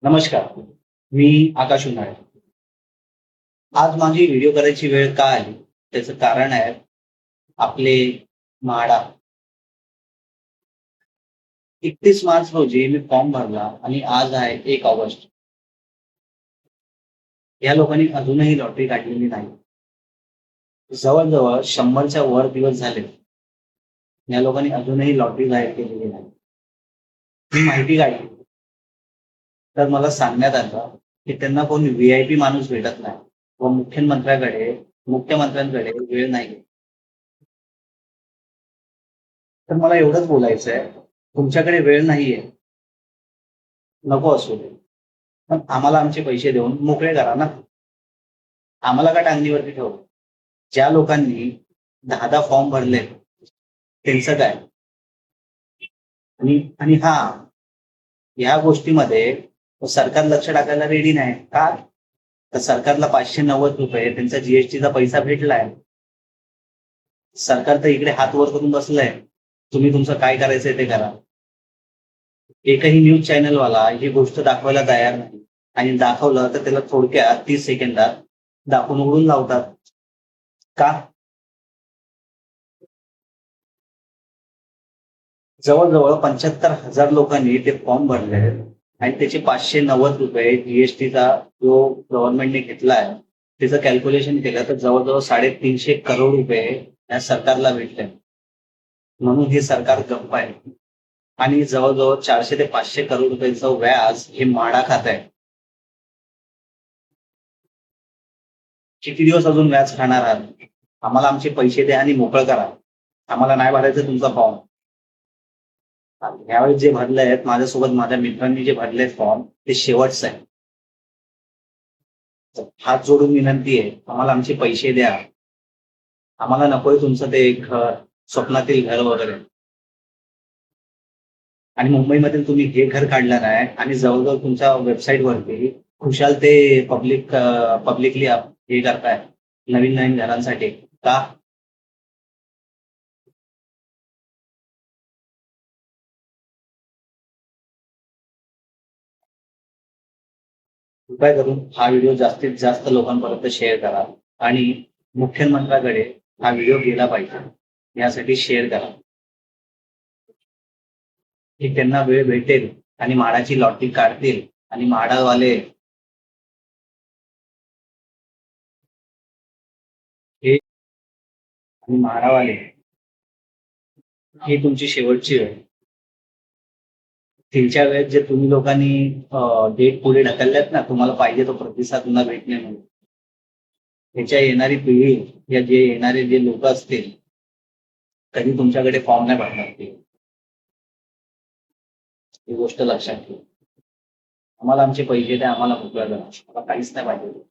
नमस्कार. मी आकाश उन्हाळे. आज माझी व्हिडिओ करायची वेळ का आली? त्याचं कारण आहे आपले म्हाडा. 31 मार्च रोजी मी फॉर्म भरला आणि आज आहे 1 ऑगस्ट. या लोकांनी अजूनही लॉटरी काढलेली नाही. जवळ-जवळ 100च्या वर दिवस झाले. या लोकांनी अजूनही लॉटरी जाहीर केलेली नाही. ही माहिती काढली तर मला सांगण्यात आलं, की त्यांना कोणी व्ही-आय-पी माणूस भेटत नाही व मुख्यमंत्र्यांकडे वेळ नाही. तर मला एवढंच बोलायचं आहे, तुमच्याकडे वेळ नाहीये, नको असू दे. पण आम्हाला आमचे पैसे देऊन मोकळे करा ना. आम्हाला का टांगणीवरती ठेवलं? ज्या लोकांनी 10-10 फॉर्म भरले, त्यांचं काय? आणि ह्या गोष्टीमध्ये सरकार लक्ष टाकायला रेडी नाही. का? तर सरकारला ₹590 त्यांचा जी-एस-टीचा पैसा भेटलाय. सरकार तर इकडे हात वर करून बसलंय. तुम्ही तुमचं काय करायचंय ते करा. एकही न्यूज चॅनलवाला ही गोष्ट दाखवायला तयार नाही आणि दाखवलं तर त्याला थोडक्यात 30 सेकंदात दाखवून उडून लावतात. का? जवळ-जवळ 75,000 लोकांनी ते फॉर्म भरले आहेत आणि त्याचे ₹590 जी-एस-टीचा जो गव्हर्नमेंटने घेतलाय, त्याचं कॅल्क्युलेशन केलं तर जवळ-जवळ ₹350 करोड या सरकारला भेटले. म्हणून हे सरकार गप्प आहे आणि जवळ-जवळ 400 ते 500 करोड रुपयांचं व्याज हे म्हाडा खात आहे. किती दिवस अजून व्याज खाणार आहात? आम्हाला आमचे पैसे द्या आणि मोकळं करा. आम्हाला नाही भरायचं तुमचा फॉर्म. यावेळेस जे भरले आहेत, माझ्यासोबत माझ्या मित्रांनी जे भरले फॉर्म, ते शेवटचं आहे. हात जोडून विनंती आहे, आम्हाला आमचे पैसे द्या. आम्हाला नकोय तुमचं ते घर, स्वप्नातील घर वगैरे. आणि मुंबईमध्ये तुम्ही हे घर काढलं नाही आणि जवळ-जवळ तुमच्या वेबसाईटवरती खुशाल ते पब्लिकली हे करताय, नवीन-नवीन घरांसाठी. का? कृपया करून हा व्हिडिओ जास्तीत जास्त लोकांपर्यंत शेअर करा आणि मुख्यमंत्र्याकडे हा व्हिडिओ गेला पाहिजे. यासाठी शेअर करा, की त्यांना वेळ भेटेल आणि म्हाडाची लॉटरी काढतील आणि म्हाडावाले हे आणि म्हाडावाले ही तुमची शेवटची वेळ. पुढच्या वेळेस जे तुम्ही लोकांनी डेट पुढे ढकलल्यात ना, तुम्हाला पाहिजे तो प्रतिसाद पुन्हा भेटणे म्हणून. ह्याच्या येणारी पिढी या जे येणारे जे लोक असतील, कधी तुमच्याकडे फॉर्म नाही भरणार ते. ही गोष्ट लक्षात ठेवा. आम्हाला आमचे पैसे द्या, आम्हाला मोकळं करा. मला काहीच नाही पाहिजे.